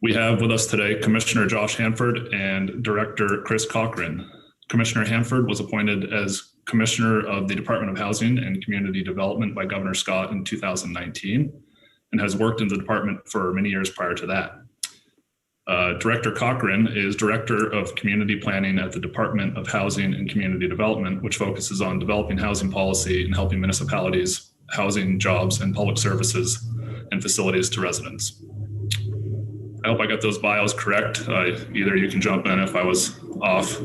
We have with us today Commissioner Josh Hanford and Director Chris Cochran. Commissioner Hanford was appointed as Commissioner of the Department of Housing and Community Development by Governor Scott in 2019 and has worked in the department for many years prior to that. Director Cochran is Director of Community Planning at the Department of Housing and Community Development, which focuses on developing housing policy and helping municipalities, housing, jobs, and public services and facilities to residents. I hope I got those bios correct. Either you can jump in if I was off.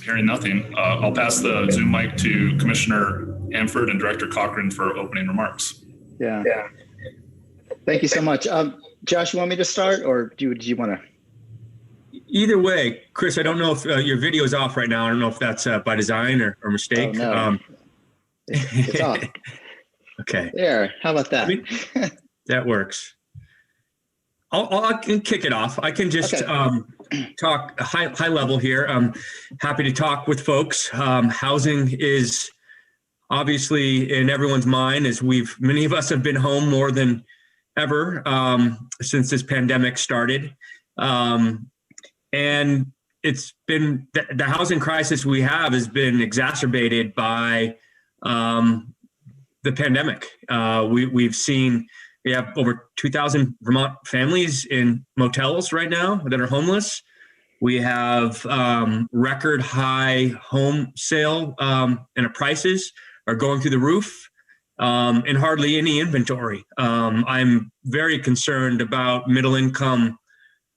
Hearing nothing, I'll pass the Zoom mic to Commissioner Hanford and Director Cochran for opening remarks. Yeah. Thank you so much. Josh, you want me to start, or do you want to? Either way, Chris, I don't know if your video is off right now. I don't know if that's by design or mistake. Oh, no. It's off. Okay. There. How about that? That works. I can kick it off. I can just talk high level here. I'm happy to talk with folks. Housing is obviously in everyone's mind, as many of us have been home more than ever since this pandemic started. And it's been the housing crisis we have has been exacerbated by the pandemic. We have over 2,000 Vermont families in motels right now that are homeless. We have record high home sale and prices are going through the roof. And hardly any inventory. I'm very concerned about middle income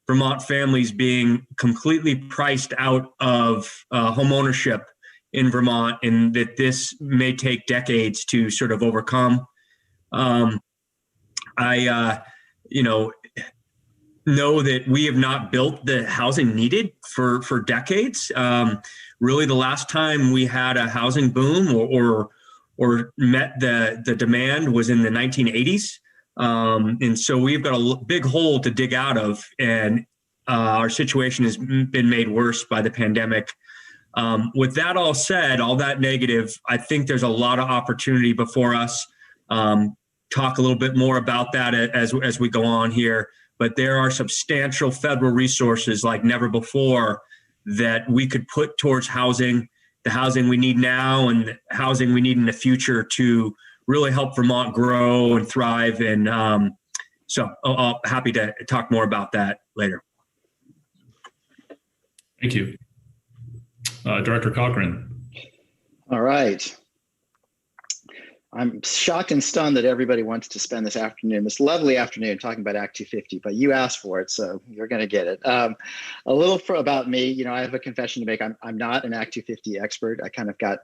Vermont families being completely priced out of home ownership in Vermont, and that this may take decades to sort of overcome. I know that we have not built the housing needed for decades. Really, the last time we had a housing boom or met the demand was in the 1980s. And so we've got a big hole to dig out of, and our situation has been made worse by the pandemic. With that all said, all that negative, I think there's a lot of opportunity before us. Talk a little bit more about that as we go on here, but there are substantial federal resources like never before that we could put towards housing, the housing we need now and the housing we need in the future to really help Vermont grow and thrive. And so I'll happy to talk more about that later. Thank you. Director Cochran. All right. I'm shocked and stunned that everybody wants to spend this lovely afternoon talking about Act 250, but you asked for it, so you're going to get it. A little about me, I have a confession to make. I'm not an Act 250 expert. I kind of got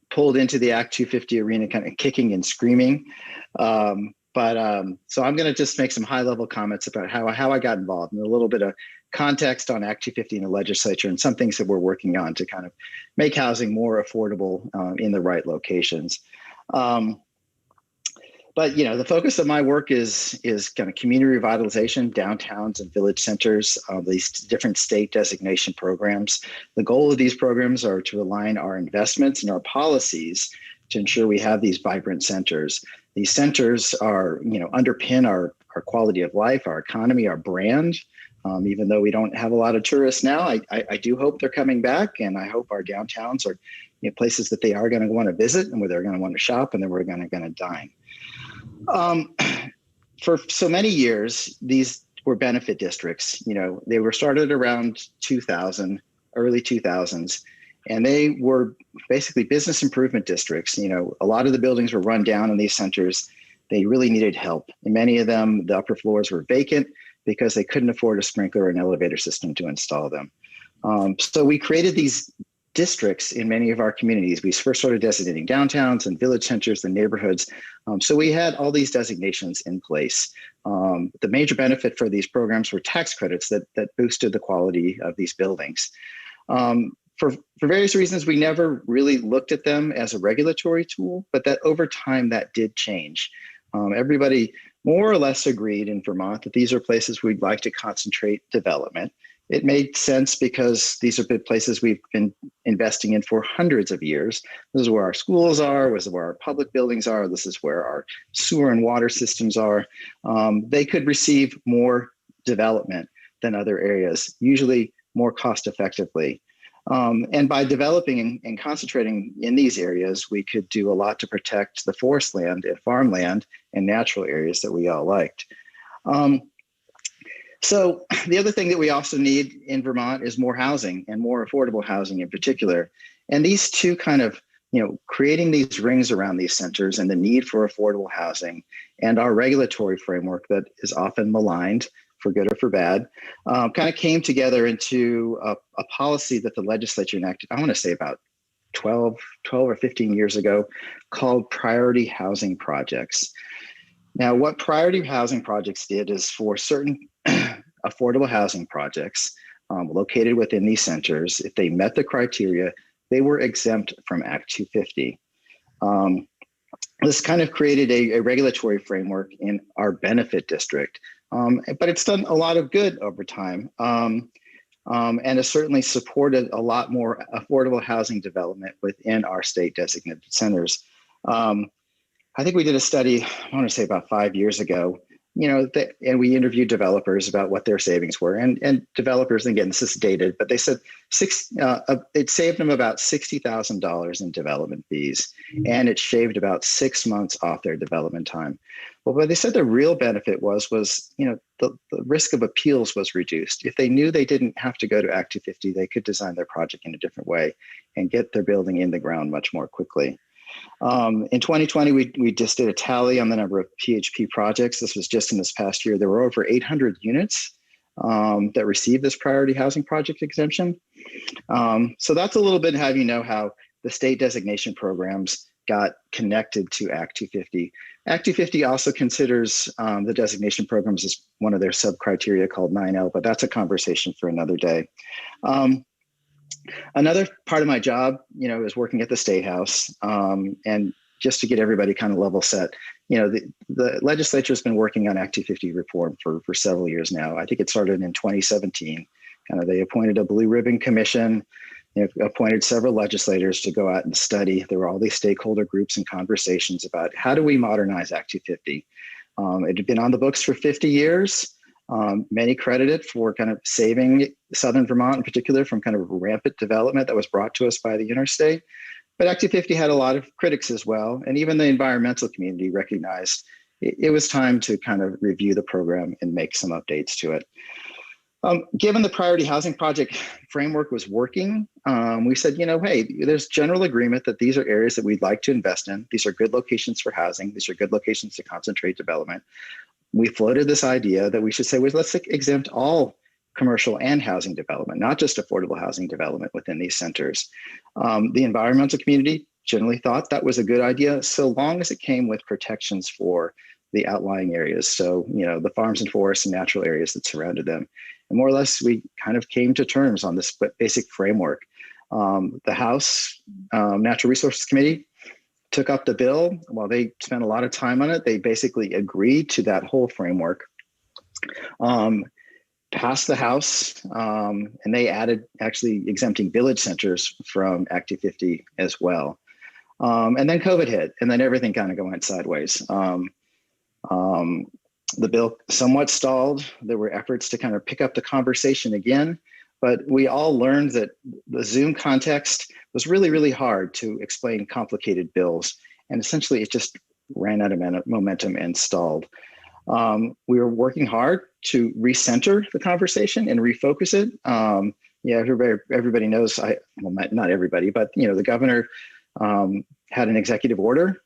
pulled into the Act 250 arena, kind of kicking and screaming. So I'm going to just make some high-level comments about how I got involved and a little bit of context on Act 250 in the legislature and some things that we're working on to kind of make housing more affordable in the right locations. But the focus of my work is kind of community revitalization, downtowns and village centers, these different state designation programs. The goal of these programs are to align our investments and our policies to ensure we have these vibrant centers. These centers are, underpin our quality of life, our economy, our brand. Even though we don't have a lot of tourists now, I do hope they're coming back, and I hope our downtowns are places that they are going to want to visit and where they're going to want to shop and then we're going to dine. For so many years, these were benefit districts. They were started around 2000, early 2000s, and they were basically business improvement districts. A lot of the buildings were run down in these centers. They really needed help. And many of them, the upper floors were vacant because they couldn't afford a sprinkler or an elevator system to install them. So we created these districts in many of our communities. We first started designating downtowns and village centers and neighborhoods. So we had all these designations in place. The major benefit for these programs were tax credits that boosted the quality of these buildings. For various reasons, we never really looked at them as a regulatory tool, but that over time that did change. Everybody more or less agreed in Vermont that these are places we'd like to concentrate development. It made sense because these have been places we've been investing in for hundreds of years. This is where our schools are, this is where our public buildings are, this is where our sewer and water systems are. They could receive more development than other areas, usually more cost effectively. And by developing and concentrating in these areas, we could do a lot to protect the forest land and farmland and natural areas that we all liked. So the other thing that we also need in Vermont is more housing, and more affordable housing in particular. And these two kind of, creating these rings around these centers and the need for affordable housing and our regulatory framework that is often maligned for good or for bad, kind of came together into a policy that the legislature enacted, I want to say about 12 or 15 years ago, called priority housing projects. Now, what priority housing projects did is for certain affordable housing projects located within these centers, if they met the criteria, they were exempt from Act 250. This kind of created a regulatory framework in our benefit district, but it's done a lot of good over time, and has certainly supported a lot more affordable housing development within our state designated centers. I think we did a study, I want to say about 5 years ago, and we interviewed developers about what their savings were. And developers, and again, this is dated, but they said it saved them about $60,000 in development fees, and it shaved about 6 months off their development time. Well, what they said the real benefit was the risk of appeals was reduced. If they knew they didn't have to go to Act 250, they could design their project in a different way and get their building in the ground much more quickly. In 2020, we just did a tally on the number of PHP projects. This was just in this past year. There were over 800 units that received this priority housing project exemption. So that's a little bit how how the state designation programs got connected to Act 250. Act 250 also considers the designation programs as one of their sub-criteria called 9L, but that's a conversation for another day. Another part of my job, is working at the State House, and just to get everybody kind of level set, the legislature has been working on Act 250 reform for several years now. I think it started in 2017. They appointed a blue ribbon commission, appointed several legislators to go out and study. There were all these stakeholder groups and conversations about how do we modernize Act 250. It had been on the books for 50 years. Many credit it for kind of saving Southern Vermont in particular from kind of rampant development that was brought to us by the interstate. But Act 250 had a lot of critics as well. And even the environmental community recognized it was time to kind of review the program and make some updates to it. Given the priority housing project framework was working, we said, hey, there's general agreement that these are areas that we'd like to invest in. These are good locations for housing. These are good locations to concentrate development. We floated this idea that we should say, let's exempt all commercial and housing development, not just affordable housing development within these centers. The environmental community generally thought that was a good idea, so long as it came with protections for the outlying areas. So, the farms and forests and natural areas that surrounded them. And more or less, we kind of came to terms on this basic framework. The House Natural Resources Committee took up the bill. While they spent a lot of time on it, they basically agreed to that whole framework, passed the House, and they added actually exempting village centers from Act 250 as well. And then COVID hit, and then everything kind of went sideways. The bill somewhat stalled. There were efforts to kind of pick up the conversation again, but we all learned that the Zoom context was really, really hard to explain complicated bills. And essentially it just ran out of momentum and stalled. We were working hard to recenter the conversation and refocus it. Everybody knows, not everybody, but the governor had an executive order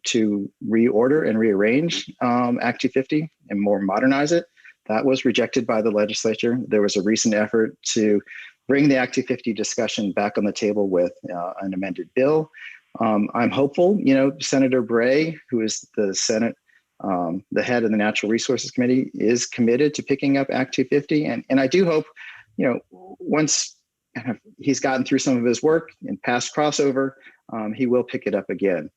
to reorder and rearrange Act 250 and more modernize it. That was rejected by the legislature. There was a recent effort to bring the Act 250 discussion back on the table with an amended bill. I'm hopeful, Senator Bray, who is the Senate, the head of the Natural Resources Committee, is committed to picking up Act 250. And I do hope, once he's gotten through some of his work and past crossover, he will pick it up again.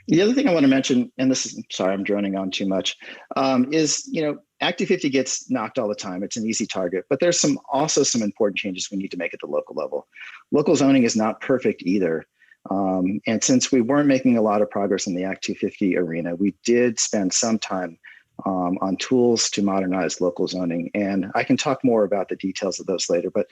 The other thing I want to mention, and this is, sorry, I'm droning on too much, is, Act 250 gets knocked all the time. It's an easy target, but there's also some important changes we need to make at the local level. Local zoning is not perfect either. And since we weren't making a lot of progress in the Act 250 arena, we did spend some time on tools to modernize local zoning. And I can talk more about the details of those later, but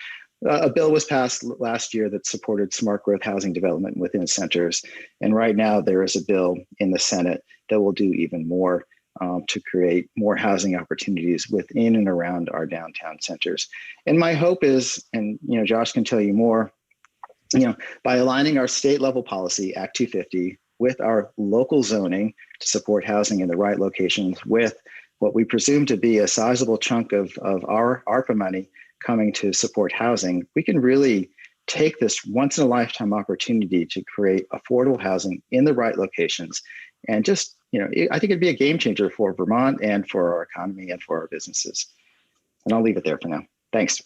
a bill was passed last year that supported smart growth housing development within centers. And right now there is a bill in the Senate that will do even more to create more housing opportunities within and around our downtown centers. And my hope is, and Josh can tell you more, by aligning our state level policy, Act 250, with our local zoning to support housing in the right locations, with what we presume to be a sizable chunk of our ARPA money coming to support housing, we can really take this once in a lifetime opportunity to create affordable housing in the right locations. And just, I think it'd be a game changer for Vermont and for our economy and for our businesses. And I'll leave it there for now. Thanks.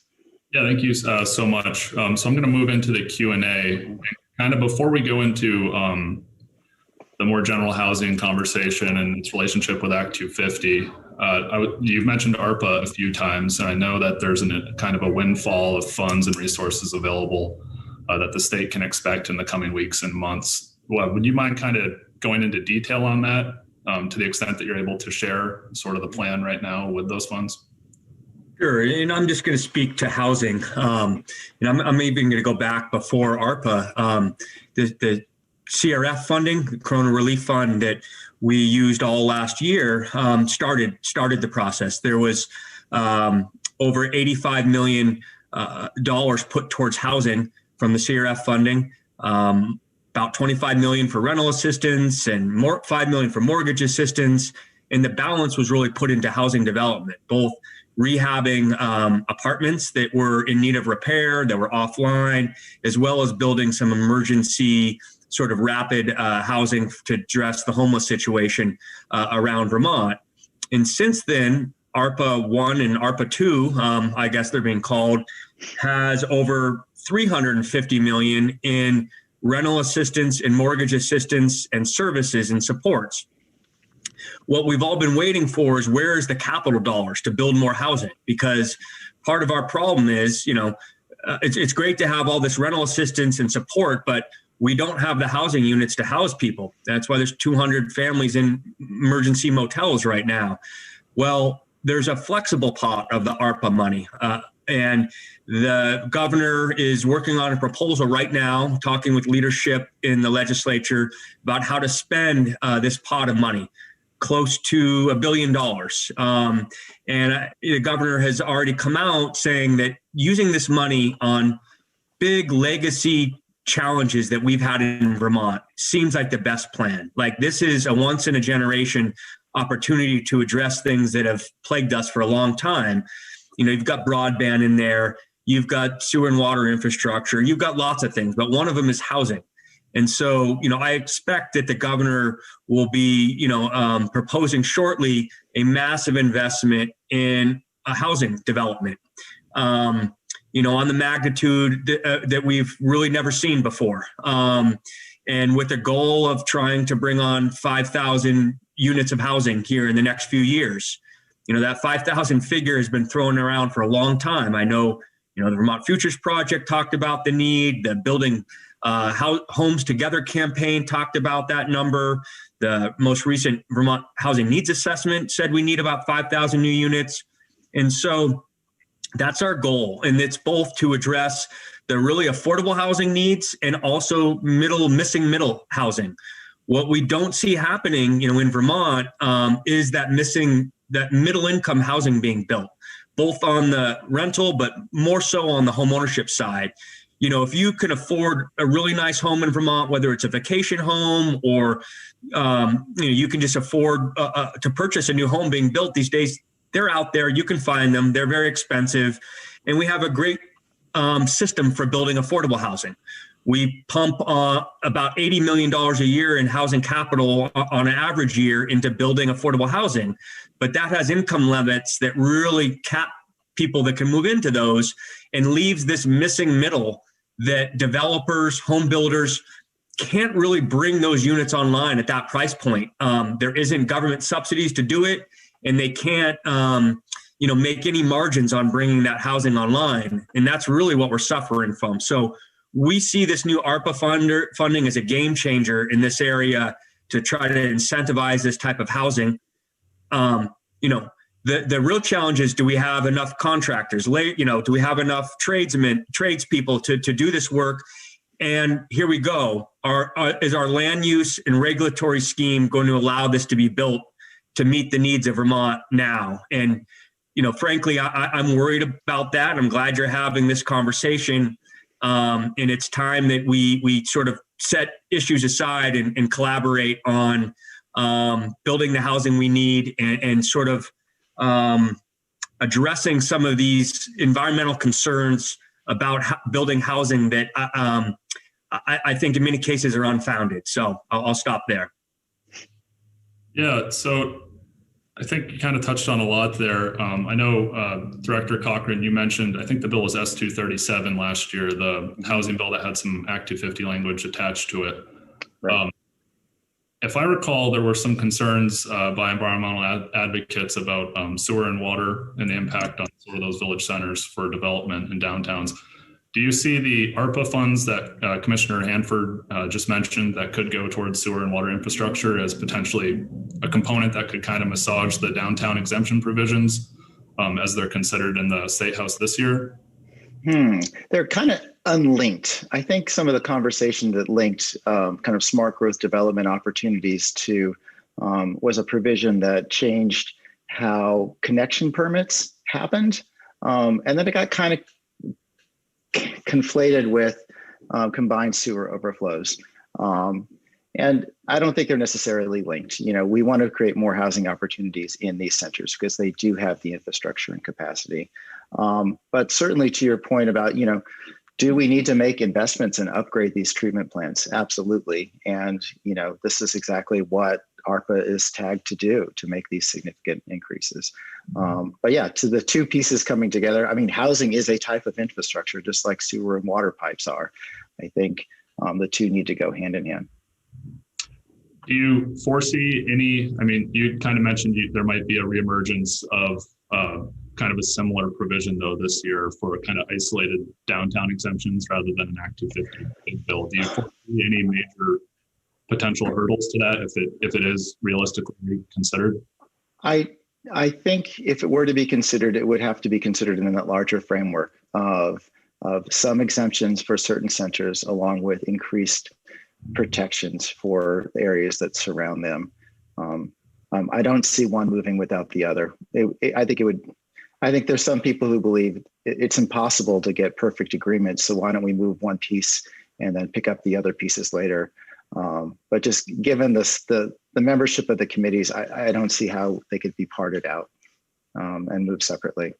Yeah, thank you so much. So I'm going to move into the Q&A. Kind of before we go into the more general housing conversation and its relationship with Act 250, you've mentioned ARPA a few times, and I know that there's kind of a windfall of funds and resources available that the state can expect in the coming weeks and months. Would you mind kind of going into detail on that to the extent that you're able to share sort of the plan right now with those funds? Sure, and I'm just going to speak to housing. I'm even going to go back before ARPA. The CRF funding, the Corona Relief Fund that we used all last year, started the process. There was over $85 million put towards housing from the CRF funding, about $25 million for rental assistance and $5 million for mortgage assistance. And the balance was really put into housing development, both rehabbing apartments that were in need of repair, that were offline, as well as building some emergency sort of rapid housing to address the homeless situation around Vermont. And since then, ARPA 1 and ARPA 2, I guess they're being called, has over $350 million in rental assistance and mortgage assistance and services and supports. What we've all been waiting for is where is the capital dollars to build more housing? Because part of our problem is, it's great to have all this rental assistance and support, but we don't have the housing units to house people. That's why there's 200 families in emergency motels right now. Well, there's a flexible pot of the ARPA money. And the governor is working on a proposal right now, talking with leadership in the legislature about how to spend this pot of money, close to $1 billion. And the governor has already come out saying that using this money on big legacy challenges that we've had in Vermont seems like the best plan. Like, this is a once in a generation opportunity to address things that have plagued us for a long time. You've got broadband in there, you've got sewer and water infrastructure, you've got lots of things, but one of them is housing. And so, I expect that the governor will be, proposing shortly a massive investment in a housing development, on the magnitude that we've really never seen before. And with the goal of trying to bring on 5,000 units of housing here in the next few years. That 5,000 figure has been thrown around for a long time. I know, the Vermont Futures Project talked about the need, the Building Homes Together campaign talked about that number. The most recent Vermont Housing Needs Assessment said we need about 5,000 new units. And so that's our goal. And it's both to address the really affordable housing needs and also missing middle housing. What we don't see happening, in Vermont is that middle income housing being built, both on the rental, but more so on the home ownership side. If you can afford a really nice home in Vermont, whether it's a vacation home or, you can just afford to purchase a new home being built these days, they're out there. You can find them. They're very expensive. And we have a great system for building affordable housing. We pump about $80 million a year in housing capital on an average year into building affordable housing. But that has income limits that really cap people that can move into those and leaves this missing middle that developers, home builders can't really bring those units online at that price point. There isn't government subsidies to do it. and they can't, make any margins on bringing that housing online. And that's really what we're suffering from. So we see this new ARPA funding as a game changer in this area to try to incentivize this type of housing. The real challenge is, do we have enough contractors? Do we have enough tradespeople to do this work? And here we go. Is our land use and regulatory scheme going to allow this to be built to meet the needs of Vermont now? And, frankly, I'm worried about that. I'm glad you're having this conversation. And it's time that we sort of set issues aside and collaborate on building the housing we need and sort of addressing some of these environmental concerns about building housing that I think in many cases are unfounded. So I'll stop there. Yeah, so I think you kind of touched on a lot there. I know Director Cochran, you mentioned, I think the bill was S237 last year, the housing bill that had some Act 250 language attached to it. Right. If I recall, there were some concerns by environmental advocates about sewer and water and the impact on sort of those village centers for development in downtowns. Do you see the ARPA funds that Commissioner Hanford just mentioned that could go towards sewer and water infrastructure as potentially a component that could kind of massage the downtown exemption provisions as they're considered in the State House this year? They're kind of unlinked. I think some of the conversation that linked kind of smart growth development opportunities to was a provision that changed how connection permits happened. And then it got kind of conflated with combined sewer overflows. And I don't think they're necessarily linked. We want to create more housing opportunities in these centers because they do have the infrastructure and capacity. But certainly to your point about, do we need to make investments and upgrade these treatment plants? Absolutely. And, this is exactly what ARPA is tagged to do, to make these significant increases. But yeah, to the two pieces coming together, housing is a type of infrastructure, just like sewer and water pipes are. I think the two need to go hand in hand. Do you foresee any, you kind of mentioned there might be a reemergence of kind of a similar provision though this year for kind of isolated downtown exemptions rather than an Act 250 bill. Do you foresee any major potential hurdles to that if it is realistically considered? I think if it were to be considered, it would have to be considered in that larger framework of some exemptions for certain centers along with increased protections for areas that surround them. I don't see one moving without the other. I think there's some people who believe it's impossible to get perfect agreement. So why don't we move one piece and then pick up the other pieces later? But just given the membership of the committees, I don't see how they could be parted out and move separately.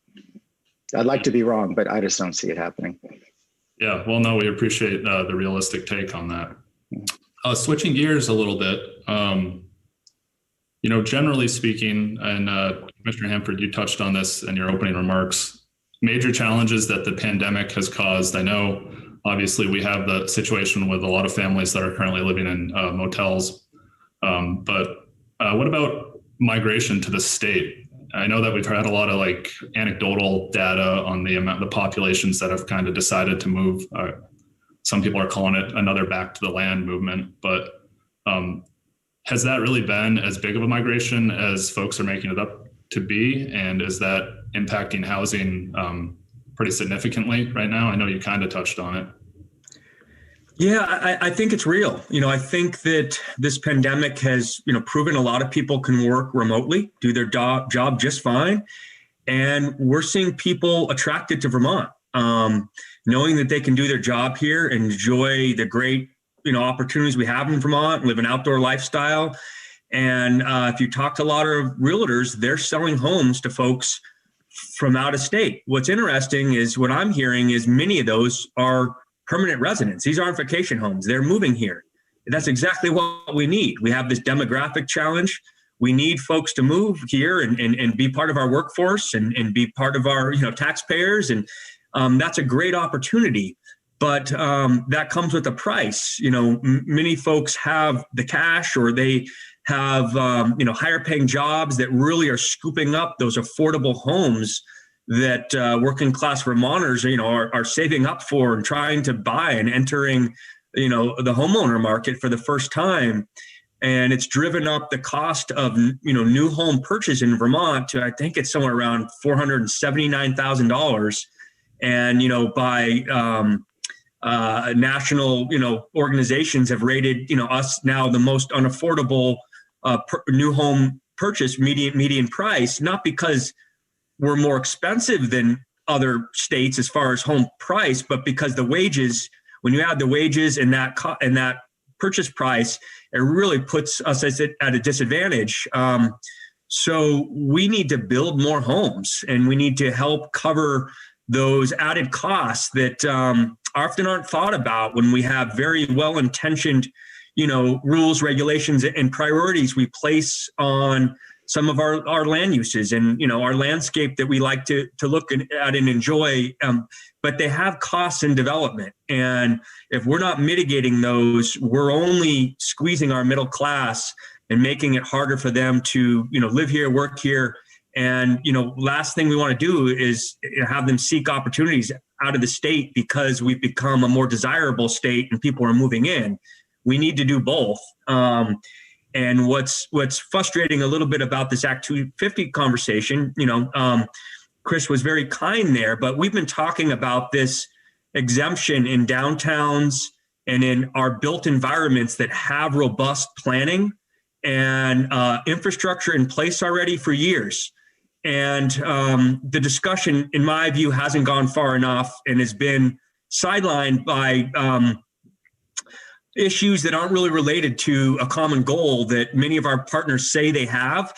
I'd like to be wrong, but I just don't see it happening. Yeah, well, no, we appreciate the realistic take on that. Switching gears a little bit, generally speaking, and Commissioner Hanford, you touched on this in your opening remarks, major challenges that the pandemic has caused. I know, obviously, we have the situation with a lot of families that are currently living in motels. But what about migration to the state? I know that we've had a lot of anecdotal data on the populations that have kind of decided to move. Some people are calling it another back to the land movement, but has that really been as big of a migration as folks are making it up to be? And is that impacting housing pretty significantly right now? I know you kind of touched on it. Yeah, I think it's real. I think that this pandemic has, proven a lot of people can work remotely, do their job just fine. And we're seeing people attracted to Vermont, knowing that they can do their job here and enjoy the great, opportunities we have in Vermont, live an outdoor lifestyle. And if you talk to a lot of realtors, they're selling homes to folks from out of state. What's interesting is what I'm hearing is many of those are permanent residents. These aren't vacation homes. They're moving here. That's exactly what we need. We have this demographic challenge. We need folks to move here and be part of our workforce and be part of our taxpayers. And that's a great opportunity. But that comes with a price. Many folks have the cash or they have, higher paying jobs that really are scooping up those affordable homes that working class Vermonters, are saving up for and trying to buy and entering, the homeowner market for the first time. And it's driven up the cost of, new home purchase in Vermont to, I think it's somewhere around $479,000. And, by national, organizations have rated, us now the most unaffordable new home purchase median price, not because we're more expensive than other states as far as home price, but because the wages, when you add the wages and that purchase price, it really puts us at a disadvantage. So we need to build more homes, and we need to help cover those added costs that often aren't thought about when we have very well-intentioned, rules, regulations, and priorities we place on some of our land uses and, our landscape that we like to look at and enjoy. But they have costs in development. And if we're not mitigating those, we're only squeezing our middle class and making it harder for them to, live here, work here. And, last thing we want to do is have them seek opportunities out of the state because we've become a more desirable state and people are moving in. We need to do both. And what's frustrating a little bit about this Act 250 conversation, Chris was very kind there, but we've been talking about this exemption in downtowns and in our built environments that have robust planning and infrastructure in place already for years. And the discussion, in my view, hasn't gone far enough and has been sidelined by issues that aren't really related to a common goal that many of our partners say they have.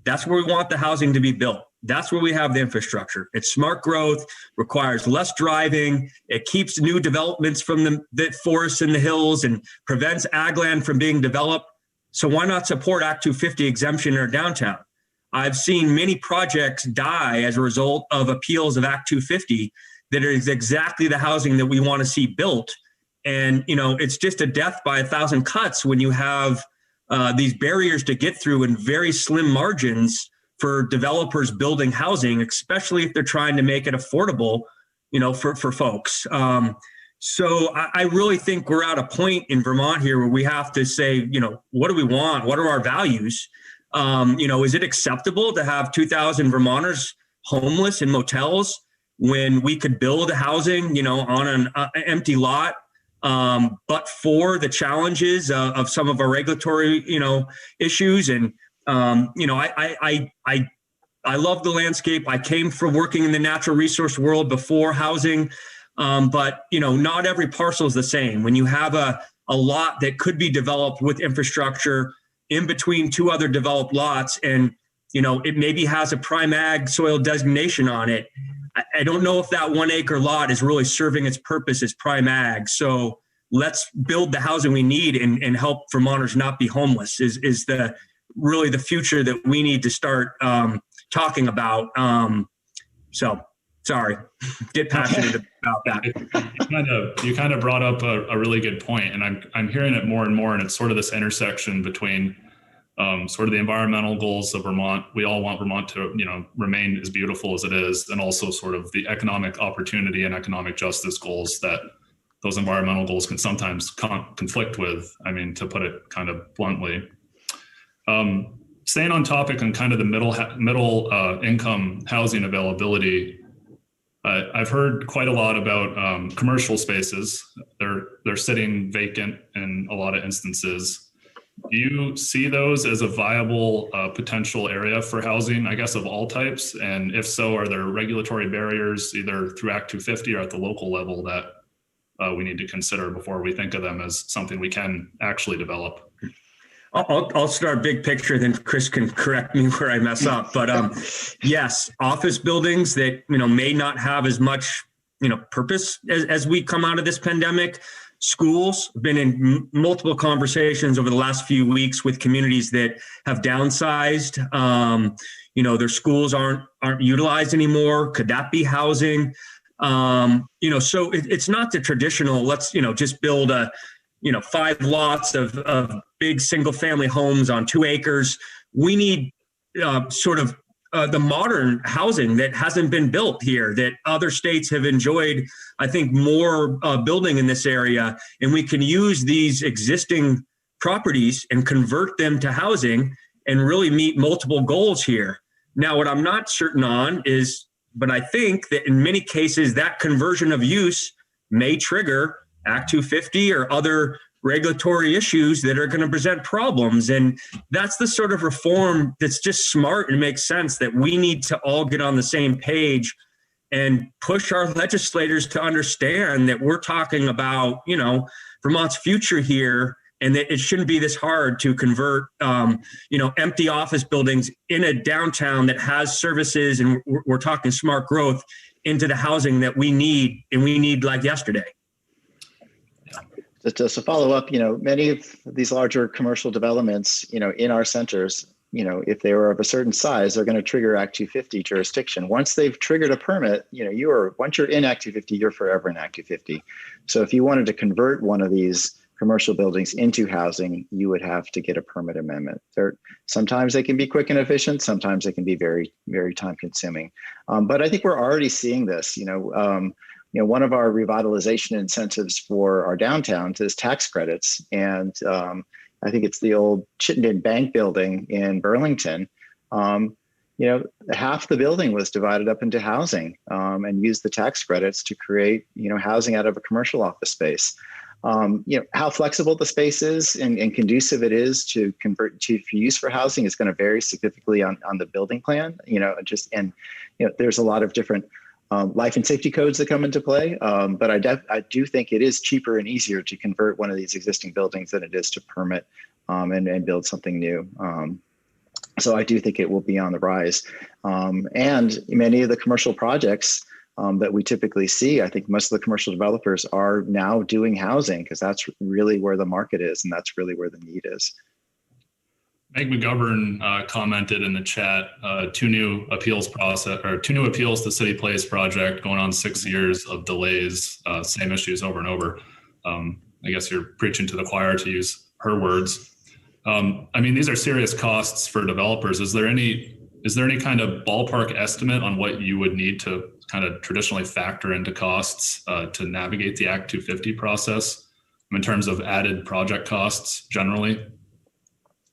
That's where we want the housing to be built. That's where we have the infrastructure. It's smart growth, requires less driving. It keeps new developments from the forests and the hills and prevents ag land from being developed. So why not support Act 250 exemption in our downtown? I've seen many projects die as a result of appeals of Act 250 that is exactly the housing that we want to see built. And, it's just a death by 1,000 cuts when you have these barriers to get through and very slim margins for developers building housing, especially if they're trying to make it affordable, for folks. So I really think we're at a point in Vermont here where we have to say, what do we want? What are our values? Is it acceptable to have 2,000 Vermonters homeless in motels when we could build housing, on an empty lot? But for the challenges of some of our regulatory, issues. And, I love the landscape. I came from working in the natural resource world before housing. But, not every parcel is the same. When you have a lot that could be developed with infrastructure in between two other developed lots and, it maybe has a prime ag soil designation on it. I don't know if that 1 acre lot is really serving its purpose as prime ag. So let's build the housing we need and help Vermonters not be homeless is really the future that we need to start talking about. So sorry, get passionate about that. You kind of brought up a really good point, and I'm hearing it more and more, and it's sort of this intersection between sort of the environmental goals of Vermont. We all want Vermont to, remain as beautiful as it is, and also sort of the economic opportunity and economic justice goals that those environmental goals can sometimes conflict with. I mean, to put it kind of bluntly. Staying on topic on kind of the middle income housing availability, I've heard quite a lot about commercial spaces. They're sitting vacant in a lot of instances. Do you see those as a viable potential area for housing, I guess, of all types? And if so, are there regulatory barriers either through Act 250 or at the local level that we need to consider before we think of them as something we can actually develop? I'll start big picture, then Chris can correct me where I mess up. But yes, office buildings that may not have as much purpose as we come out of this pandemic. Schools, been in multiple conversations over the last few weeks with communities that have downsized. Their schools aren't utilized anymore. Could that be housing? So it's not the traditional, let's, just build 5 lots of big single family homes on 2 acres. We need the modern housing that hasn't been built here, that other states have enjoyed, I think, more building in this area. And we can use these existing properties and convert them to housing and really meet multiple goals here. Now, what I'm not certain on is, but I think that in many cases, that conversion of use may trigger Act 250 or other regulatory issues that are going to present problems. And that's the sort of reform that's just smart and makes sense, that we need to all get on the same page and push our legislators to understand that we're talking about, Vermont's future here, and that it shouldn't be this hard to convert, empty office buildings in a downtown that has services, and we're talking smart growth, into the housing that we need, and we need like yesterday. Just to follow up, many of these larger commercial developments, in our centers, if they were of a certain size, they're going to trigger Act 250 jurisdiction. Once they've triggered a permit, once you're in Act 250, you're forever in Act 250. So if you wanted to convert one of these commercial buildings into housing, you would have to get a permit amendment. Sometimes they can be quick and efficient. Sometimes they can be very, very time consuming. But I think we're already seeing this. One of our revitalization incentives for our downtowns is tax credits. And I think it's the old Chittenden Bank building in Burlington. Half the building was divided up into housing and used the tax credits to create, housing out of a commercial office space. How flexible the space is and conducive it is to convert to use for housing is going to vary significantly on the building plan. There's a lot of different life and safety codes that come into play. But I do think it is cheaper and easier to convert one of these existing buildings than it is to permit and build something new. So I do think it will be on the rise. And many of the commercial projects that we typically see, I think most of the commercial developers are now doing housing because that's really where the market is and that's really where the need is. Meg McGovern commented in the chat, two new appeals to City Place project going on 6 years of delays, same issues over and over. I guess you're preaching to the choir, to use her words. These are serious costs for developers. Is there any kind of ballpark estimate on what you would need to kind of traditionally factor into costs to navigate the Act 250 process in terms of added project costs generally?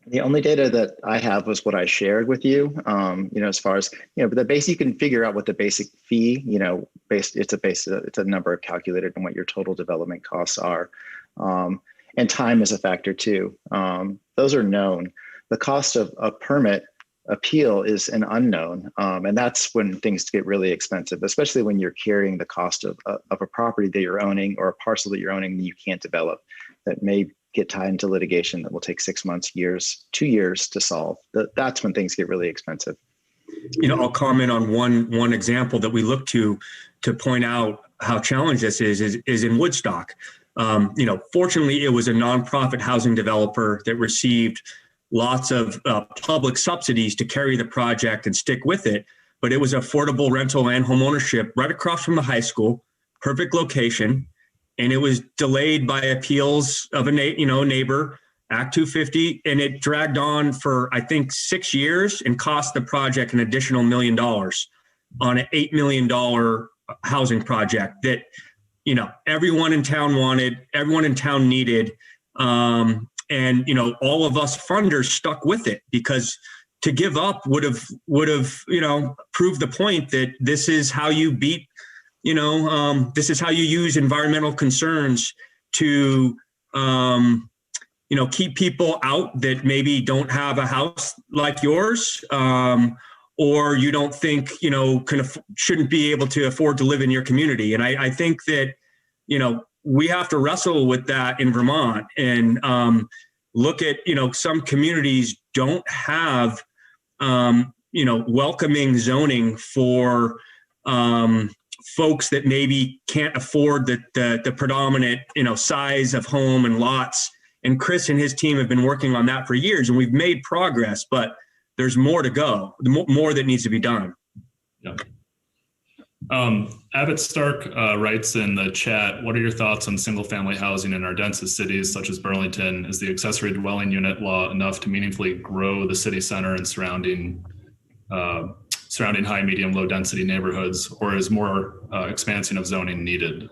The only data that I have was what I shared with you, as far as, but the base, you can figure out what the basic fee, it's a number calculated on what your total development costs are. And time is a factor too. Those are known. The cost of a permit appeal is an unknown. And that's when things get really expensive, especially when you're carrying the cost of a property that you're owning or a parcel that you're owning that you can't develop, that may get tied into litigation that will take 6 months, 2 years to solve. That's when things get really expensive. I'll comment on one example that we look to point out how challenged this is in Woodstock. Fortunately, it was a nonprofit housing developer that received lots of public subsidies to carry the project and stick with it. But it was affordable rental and home ownership right across from the high school, perfect location. And it was delayed by appeals of a neighbor, Act 250, and it dragged on for, I think, 6 years and cost the project an additional $1 million on an $8 million housing project that, everyone in town wanted, everyone in town needed. And, all of us funders stuck with it because to give up would have, proved the point that this is how you beat, this is how you use environmental concerns to, keep people out that maybe don't have a house like yours, or you don't think, shouldn't be able to afford to live in your community. And I think that, we have to wrestle with that in Vermont and look at, some communities don't have, welcoming zoning for folks that maybe can't afford the predominant, size of home and lots. And Chris and his team have been working on that for years, and we've made progress, but there's more to go, more that needs to be done. Yeah. Abbott Stark writes in the chat, what are your thoughts on single family housing in our densest cities such as Burlington? Is the accessory dwelling unit law enough to meaningfully grow the city center and surrounding high, medium, low density neighborhoods, or is more expansion of zoning needed?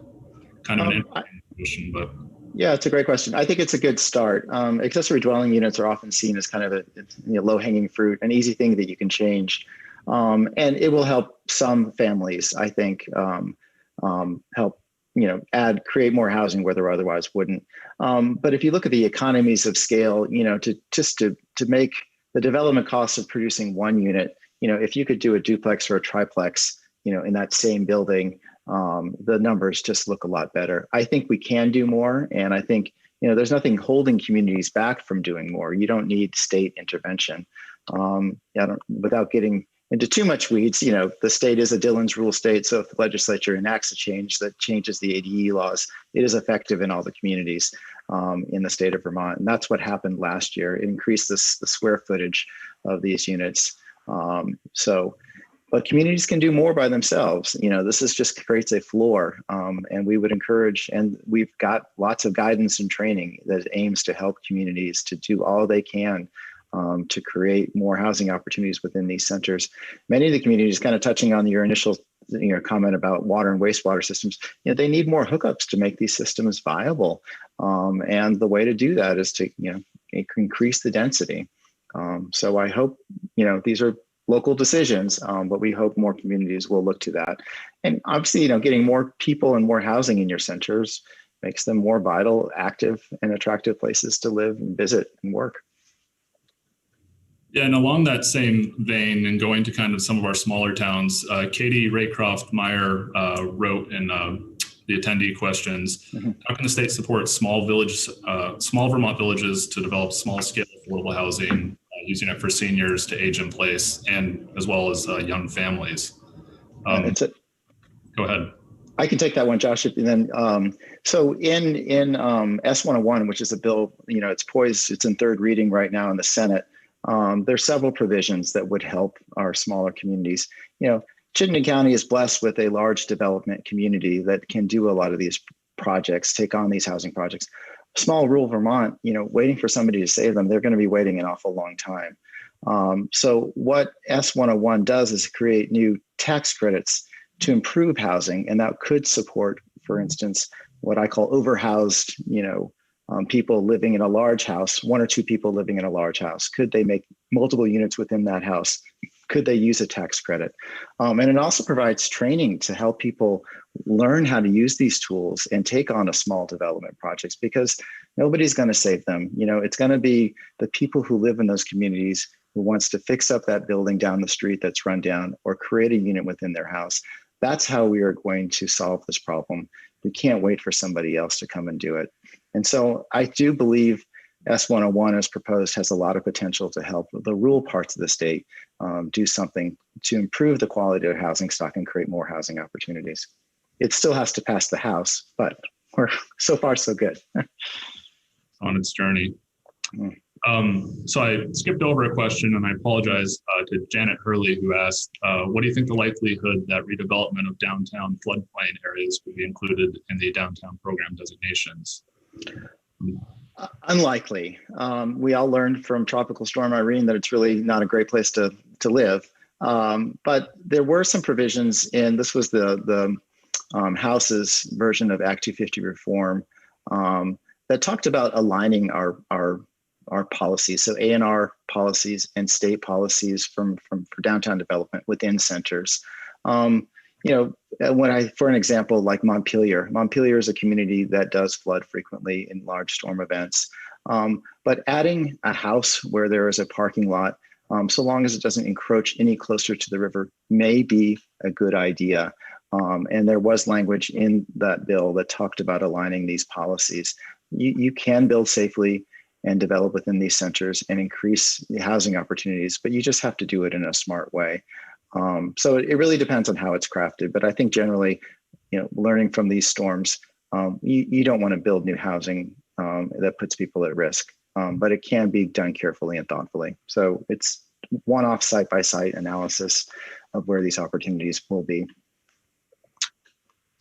Kind of an interesting question, but. Yeah, it's a great question. I think it's a good start. Accessory dwelling units are often seen as kind of a low-hanging fruit, an easy thing that you can change. And it will help some families, I think, help, create more housing where there otherwise wouldn't. But if you look at the economies of scale, to make the development costs of producing one unit, if you could do a duplex or a triplex, in that same building, the numbers just look a lot better. I think we can do more. And I think, there's nothing holding communities back from doing more. You don't need state intervention. Without getting into too much weeds, the state is a Dillon's rule state. So if the legislature enacts a change that changes the ADE laws, it is effective in all the communities in the state of Vermont. And that's what happened last year. It increased the square footage of these units. But communities can do more by themselves. This is just creates a floor, and we would encourage, and we've got lots of guidance and training that aims to help communities to do all they can to create more housing opportunities within these centers. Many of the communities, kind of touching on your initial comment about water and wastewater systems, they need more hookups to make these systems viable. And the way to do that is to increase the density. So I hope these are local decisions, but we hope more communities will look to that. And obviously, getting more people and more housing in your centers makes them more vital, active, and attractive places to live and visit and work. Yeah, and along that same vein, and going to kind of some of our smaller towns, Katie Raycroft Meyer wrote in the attendee questions, how can the state support small Vermont villages to develop small-scale affordable housing, using it for seniors to age in place, and as well as young families? Go ahead. I can take that one, Josh. And then, so in S101, which is a bill, it's poised, it's in third reading right now in the Senate. There's several provisions that would help our smaller communities. Chittenden County is blessed with a large development community that can do a lot of these projects, take on these housing projects. Small rural Vermont, waiting for somebody to save them, they're going to be waiting an awful long time. So what S101 does is create new tax credits to improve housing, and that could support, for instance, what I call overhoused, people living in a large house, one or two people living in a large house. Could they make multiple units within that house? Could they use a tax credit? And it also provides training to help people learn how to use these tools and take on a small development projects, because nobody's going to save them. It's going to be the people who live in those communities who wants to fix up that building down the street that's run down or create a unit within their house. That's how we are going to solve this problem. We can't wait for somebody else to come and do it. And so I do believe S101 as proposed has a lot of potential to help the rural parts of the state do something to improve the quality of housing stock and create more housing opportunities. It still has to pass the House, but we're so far so good. On its journey. So I skipped over a question, and I apologize to Janet Hurley, who asked, what do you think the likelihood that redevelopment of downtown floodplain areas would be included in the downtown program designations? Unlikely. We all learned from Tropical Storm Irene that it's really not a great place to live. But there were some provisions in, this was the House's version of Act 250 reform that talked about aligning our policies, so A&R policies and state policies for downtown development within centers. For an example, like Montpelier is a community that does flood frequently in large storm events. But adding a house where there is a parking lot, so long as it doesn't encroach any closer to the river, may be a good idea. And there was language in that bill that talked about aligning these policies. You can build safely and develop within these centers and increase the housing opportunities, but you just have to do it in a smart way. So it really depends on how it's crafted. But I think generally, learning from these storms, you don't want to build new housing that puts people at risk, but it can be done carefully and thoughtfully. So it's one-off site-by-site analysis of where these opportunities will be.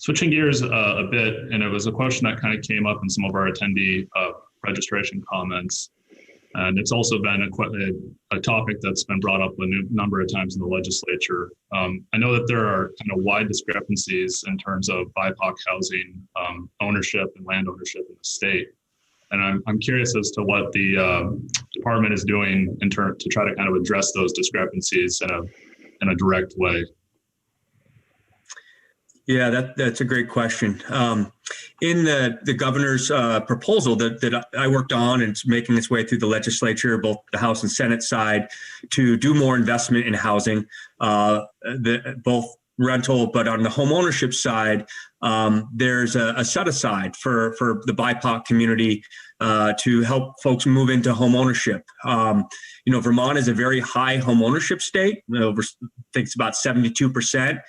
Switching gears a bit, and it was a question that kind of came up in some of our attendee registration comments. And it's also been a topic that's been brought up a number of times in the legislature. I know that there are kind of wide discrepancies in terms of BIPOC housing ownership and land ownership in the state. And I'm curious as to what the department is doing to try to kind of address those discrepancies in a direct way. Yeah, that's a great question. In the governor's proposal that I worked on, and it's making its way through the legislature, both the House and Senate side, to do more investment in housing, both rental, but on the home ownership side, there's a set aside for the BIPOC community to help folks move into home ownership. Vermont is a very high home ownership state. I think it's about 72%,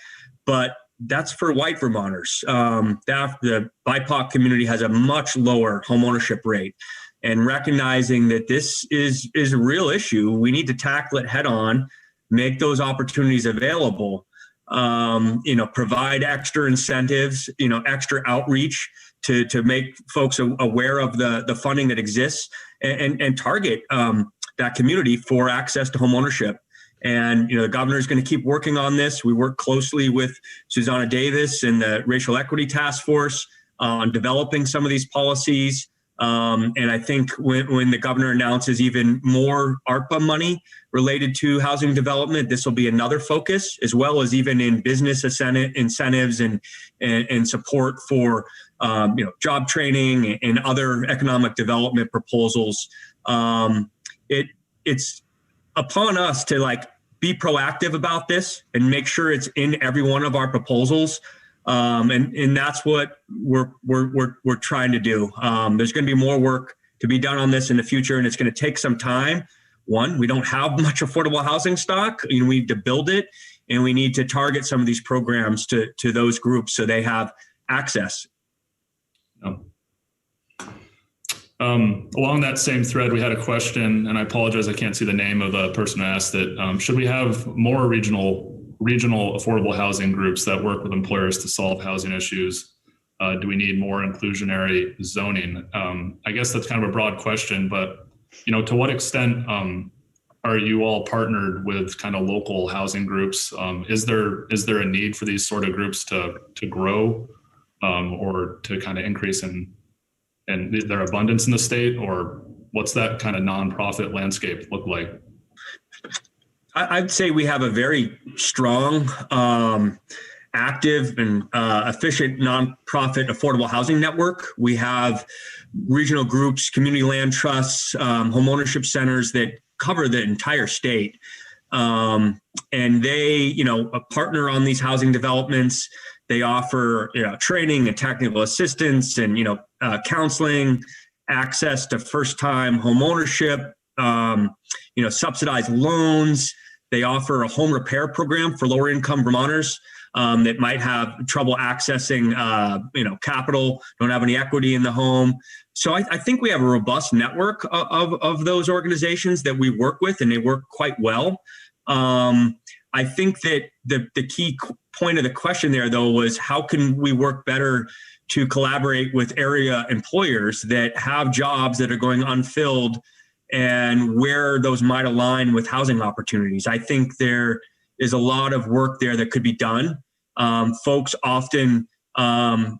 but that's for white Vermonters. The BIPOC community has a much lower home ownership rate. And recognizing that this is a real issue, we need to tackle it head on, make those opportunities available, provide extra incentives, extra outreach to make folks aware of the funding that exists and target that community for access to home ownership. And, the governor is going to keep working on this. We work closely with Susanna Davis and the Racial Equity Task Force on developing some of these policies. And I think when the governor announces even more ARPA money related to housing development, this will be another focus, as well as even in business incentives and support for job training and other economic development proposals. It's upon us to be proactive about this and make sure it's in every one of our proposals. And that's what we're trying to do. There's going to be more work to be done on this in the future, and it's going to take some time. One, we don't have much affordable housing stock. We need to build it, and we need to target some of these programs to those groups so they have access. Along that same thread, we had a question, and I apologize, I can't see the name of the person who asked it. Should we have more regional affordable housing groups that work with employers to solve housing issues? Do we need more inclusionary zoning? I guess that's kind of a broad question, but to what extent are you all partnered with kind of local housing groups? Is there a need for these sort of groups to grow or to kind of increase in their abundance in the state, or what's that kind of nonprofit landscape look like? I'd say we have a very strong, active and efficient nonprofit affordable housing network. We have regional groups, community land trusts, home ownership centers that cover the entire state. And they, partner on these housing developments. They offer, training and technical assistance and, counseling, access to first-time home ownership, subsidized loans. They offer a home repair program for lower-income Vermonters that might have trouble accessing, capital, don't have any equity in the home. So I think we have a robust network of those organizations that we work with, and they work quite well. I think that the key point of the question there, though, was how can we work better to collaborate with area employers that have jobs that are going unfilled and where those might align with housing opportunities. I think there is a lot of work there that could be done. Folks often, those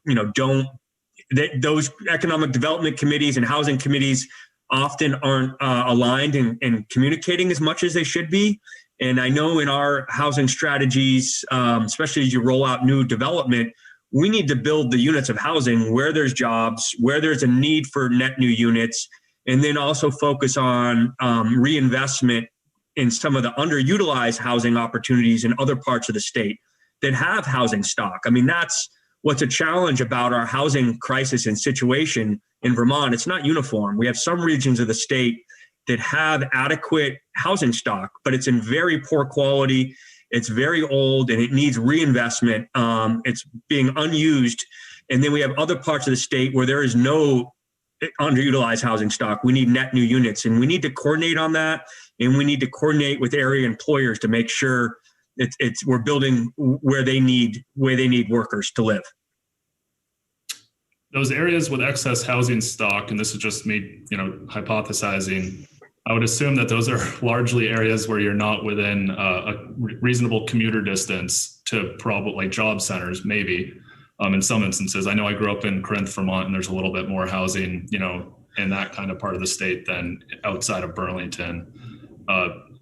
economic development committees and housing committees often aren't aligned and communicating as much as they should be. And I know in our housing strategies, especially as you roll out new development, we need to build the units of housing where there's jobs, where there's a need for net new units, and then also focus on reinvestment in some of the underutilized housing opportunities in other parts of the state that have housing stock. I mean, that's what's a challenge about our housing crisis and situation in Vermont. It's not uniform. We have some regions of the state that have adequate housing stock, but it's in very poor quality. It's very old and it needs reinvestment. It's being unused. And then we have other parts of the state where there is no underutilized housing stock. We need net new units, and we need to coordinate on that. And we need to coordinate with area employers to make sure we're building where they need workers to live. those areas with excess housing stock, and this is just me, hypothesizing, I would assume that those are largely areas where you're not within a reasonable commuter distance to probably like job centers, maybe. In some instances, I know I grew up in Corinth, Vermont, and there's a little bit more housing, in that kind of part of the state than outside of Burlington.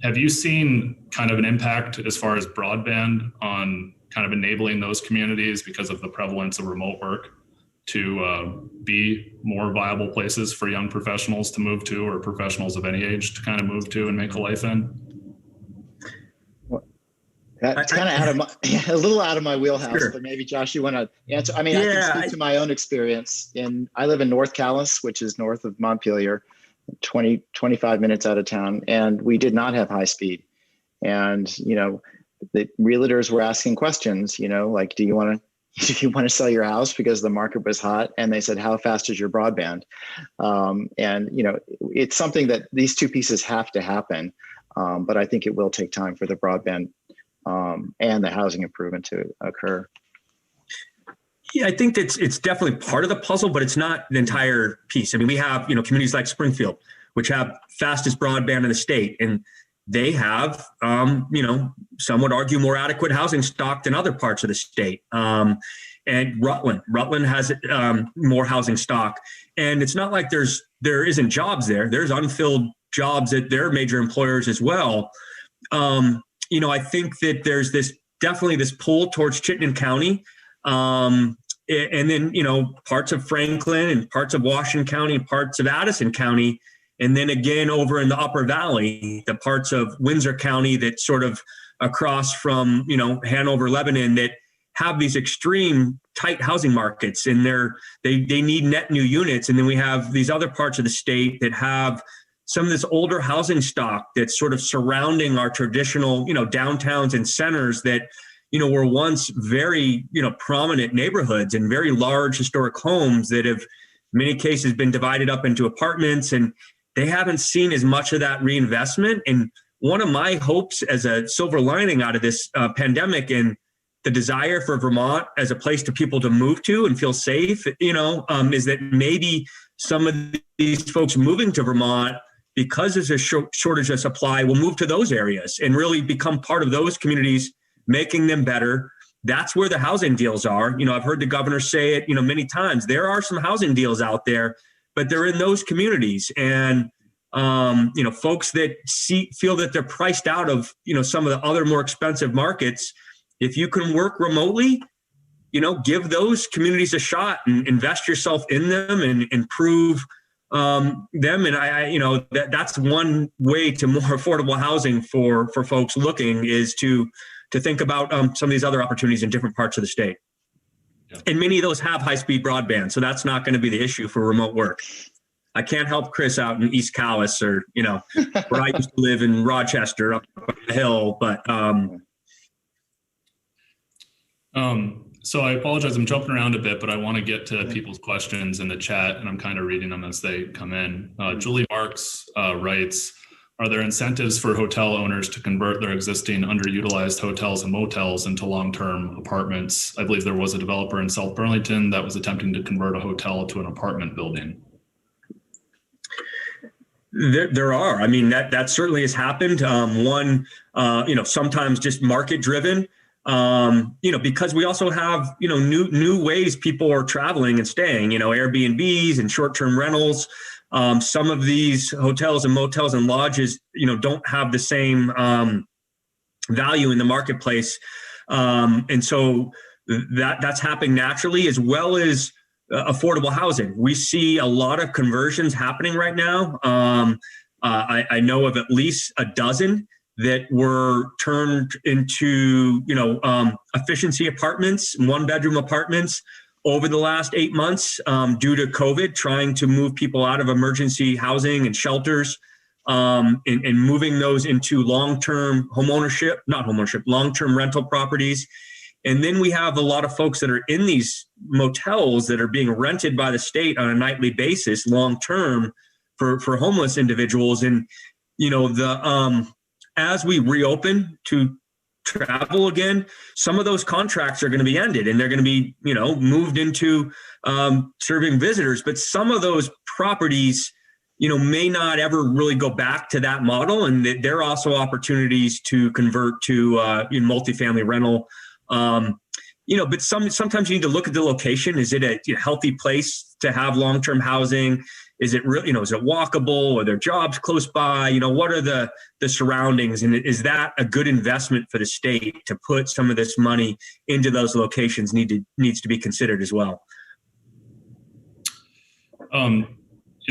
Have you seen kind of an impact as far as broadband on kind of enabling those communities because of the prevalence of remote work to be more viable places for young professionals to move to, or professionals of any age to kind of move to and make a life in? That's kind of out of a little out of my wheelhouse, Sure. But maybe Josh, you want to answer? I mean, I can speak to my own experience. I live in North Calais, which is north of Montpelier, 25 minutes out of town. And we did not have high speed. And, the realtors were asking questions, like, do you want to sell your house because the market was hot? And they said, how fast is your broadband? It's something that these two pieces have to happen. But I think it will take time for the broadband and the housing improvement to occur. Yeah, I think it's definitely part of the puzzle, but it's not the entire piece. I mean, we have, communities like Springfield, which have fastest broadband in the state, and they have, some would argue more adequate housing stock than other parts of the state. And Rutland has more housing stock, and it's not like there isn't jobs there. There's unfilled jobs at their major employers as well. I think that there's definitely this pull towards Chittenden County. And then, parts of Franklin and parts of Washington County and parts of Addison County. And then again, over in the Upper Valley, the parts of Windsor County that sort of across from, Hanover, Lebanon, that have these extreme tight housing markets, and they need net new units. And then we have these other parts of the state that have some of this older housing stock that's sort of surrounding our traditional, downtowns and centers that, were once very, prominent neighborhoods and very large historic homes that have, in many cases, been divided up into apartments, and they haven't seen as much of that reinvestment. And one of my hopes as a silver lining out of this pandemic and the desire for Vermont as a place for people to move to and feel safe, is that maybe some of these folks moving to Vermont, because there's a shortage of supply, will move to those areas and really become part of those communities, making them better. That's where the housing deals are. I've heard the governor say it, many times. There are some housing deals out there, but they're in those communities. And, folks that feel that they're priced out of, some of the other more expensive markets, if you can work remotely, give those communities a shot and invest yourself in them and improve them. And that's one way to more affordable housing for folks looking, is to think about some of these other opportunities in different parts of the state. Yeah. And many of those have high-speed broadband, so that's not going to be the issue for remote work. I can't help Chris out in East Calais, or, where I used to live in Rochester up on the hill, but so I apologize, I'm jumping around a bit, but I want to get to people's questions in the chat, and I'm kind of reading them as they come in. Julie Marks writes, are there incentives for hotel owners to convert their existing underutilized hotels and motels into long-term apartments? I believe there was a developer in South Burlington that was attempting to convert a hotel to an apartment building. There are. I mean, that certainly has happened. Sometimes just market driven. Because we also have, new ways people are traveling and staying, Airbnbs and short-term rentals. Some of these hotels and motels and lodges, don't have the same value in the marketplace. And so that's happening naturally, as well as affordable housing. We see a lot of conversions happening right now. I know of at least a dozen that were turned into, efficiency apartments, one-bedroom apartments over the last 8 months due to COVID, trying to move people out of emergency housing and shelters and moving those into long-term long-term rental properties. And then we have a lot of folks that are in these motels that are being rented by the state on a nightly basis, long-term for homeless individuals. And, as we reopen to travel again, some of those contracts are going to be ended and they're going to be, moved into serving visitors. But some of those properties, may not ever really go back to that model. And there are also opportunities to convert to multifamily rental. But sometimes you need to look at the location. Is it a healthy place to have long-term housing? Is it really, is it walkable? Are there jobs close by? What are the surroundings? And is that a good investment for the state to put some of this money into those locations needs to be considered as well.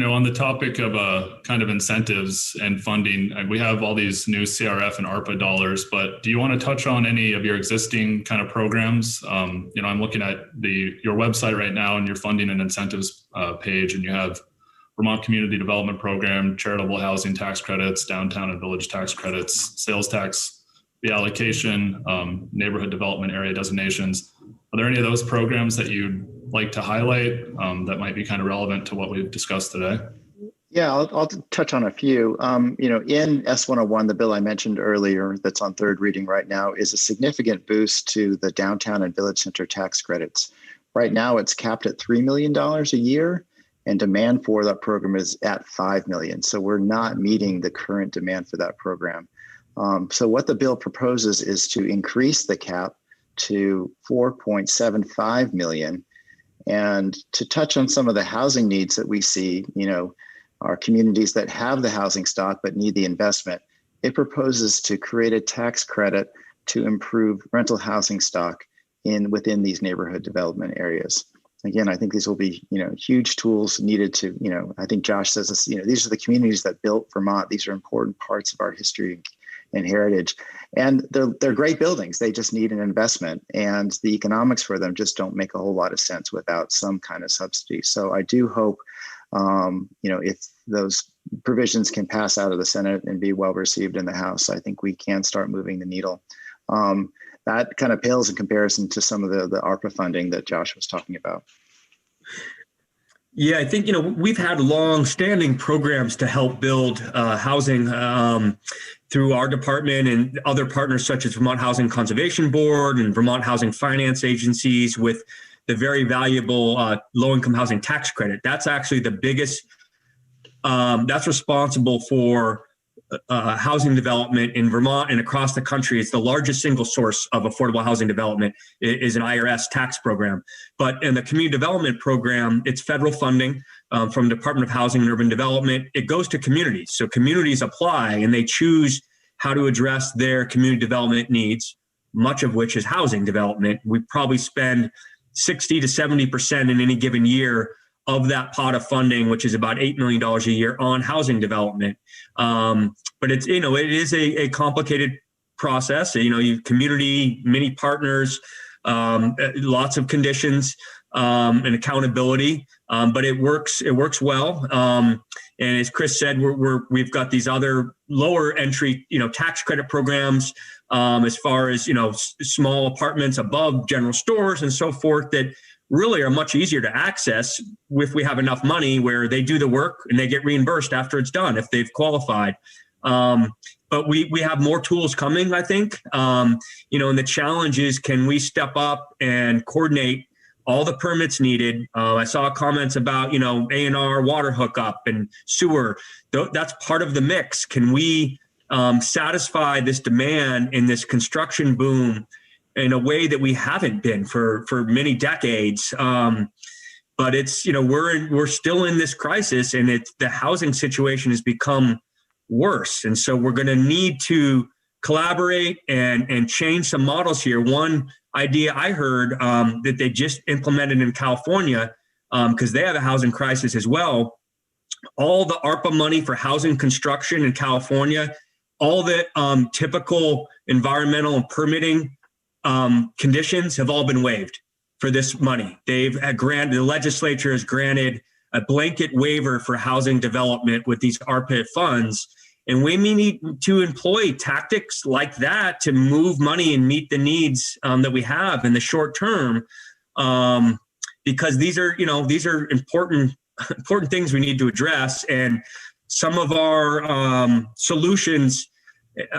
On the topic of kind of incentives and funding, we have all these new CRF and ARPA dollars, but do you want to touch on any of your existing kind of programs? I'm looking at your website right now and your funding and incentives page, and you have Vermont Community Development Program, charitable housing tax credits, downtown and village tax credits, sales tax reallocation, neighborhood development area designations. Are there any of those programs that you'd like to highlight that might be kind of relevant to what we've discussed today? Yeah, I'll touch on a few. In S101, the bill I mentioned earlier that's on third reading right now is a significant boost to the downtown and village center tax credits. Right now, it's capped at $3 million a year, and demand for that program is at $5 million. So we're not meeting the current demand for that program. So what the bill proposes is to increase the cap to $4.75 million. And to touch on some of the housing needs that we see, our communities that have the housing stock but need the investment, it proposes to create a tax credit to improve rental housing stock within these neighborhood development areas. Again, I think these will be, huge tools needed to, I think Josh says this, these are the communities that built Vermont. These are important parts of our history and heritage. And they're great buildings. They just need an investment, and the economics for them just don't make a whole lot of sense without some kind of subsidy. So I do hope, if those provisions can pass out of the Senate and be well received in the House, I think we can start moving the needle. That kind of pales in comparison to some of the ARPA funding that Josh was talking about. Yeah, I think, we've had long-standing programs to help build housing through our department and other partners such as Vermont Housing Conservation Board and Vermont Housing Finance Agencies with the very valuable low-income housing tax credit. That's actually the biggest, that's responsible for housing development in Vermont and across the country. It's the largest single source of affordable housing development is an IRS tax program. But in the community development program, it's federal funding from Department of Housing and Urban Development. It goes to communities. So communities apply and they choose how to address their community development needs, much of which is housing development. We probably spend 60 to 70% in any given year of that pot of funding, which is about $8 million a year on housing development. But it's, it is a complicated process. You community, many partners, lots of conditions, and accountability. But it works well. And as Chris said, we've got these other lower entry, tax credit programs, as far as, small apartments above general stores and so forth that really are much easier to access if we have enough money, where they do the work and they get reimbursed after it's done if they've qualified. But we have more tools coming, I think. And the challenge is, can we step up and coordinate all the permits needed? I saw comments about, A&R water hookup and sewer. That's part of the mix. Can we satisfy this demand in this construction boom in a way that we haven't been for many decades? But it's, we're still in this crisis, and the housing situation has become worse. And so we're going to need to collaborate and change some models here. One idea I heard that they just implemented in California, because they have a housing crisis as well. All the ARPA money for housing construction in California, all the typical environmental and permitting conditions have all been waived for this money. The legislature has granted a blanket waiver for housing development with these ARPA funds. And we need to employ tactics like that to move money and meet the needs that we have in the short term, because these are important things we need to address. And some of our solutions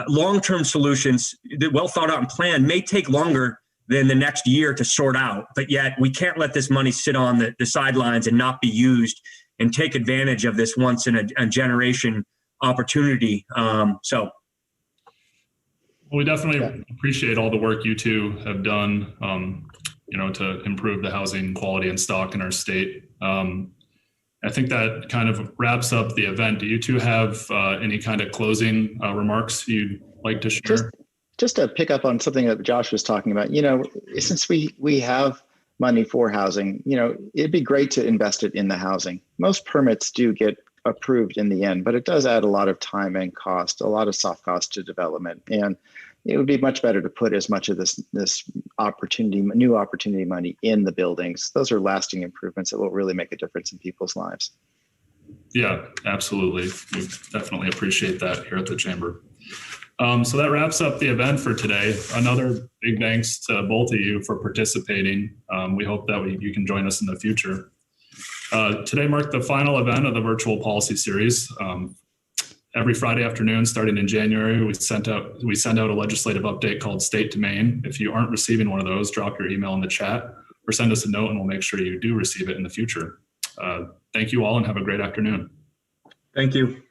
long-term solutions, the well thought out and planned, may take longer than the next year to sort out. But yet we can't let this money sit on the sidelines and not be used and take advantage of this once in a generation opportunity. Well, we definitely appreciate all the work you two have done, to improve the housing quality and stock in our state. I think that kind of wraps up the event. Do you two have any kind of closing remarks you'd like to share? Just to pick up on something that Josh was talking about, since we have money for housing, it'd be great to invest it in the housing. Most permits do get approved in the end, but it does add a lot of time and cost, a lot of soft cost to development. And it would be much better to put as much of this new opportunity money in the buildings. Those are lasting improvements that will really make a difference in people's lives. Yeah, absolutely. We definitely appreciate that here at the Chamber. So that wraps up the event for today. Another big thanks to both of you for participating. We hope that you can join us in the future. Today marked the final event of the virtual policy series. Every Friday afternoon, starting in January, we send out a legislative update called State to Maine. If you aren't receiving one of those, drop your email in the chat or send us a note and we'll make sure you do receive it in the future. Thank you all and have a great afternoon. Thank you.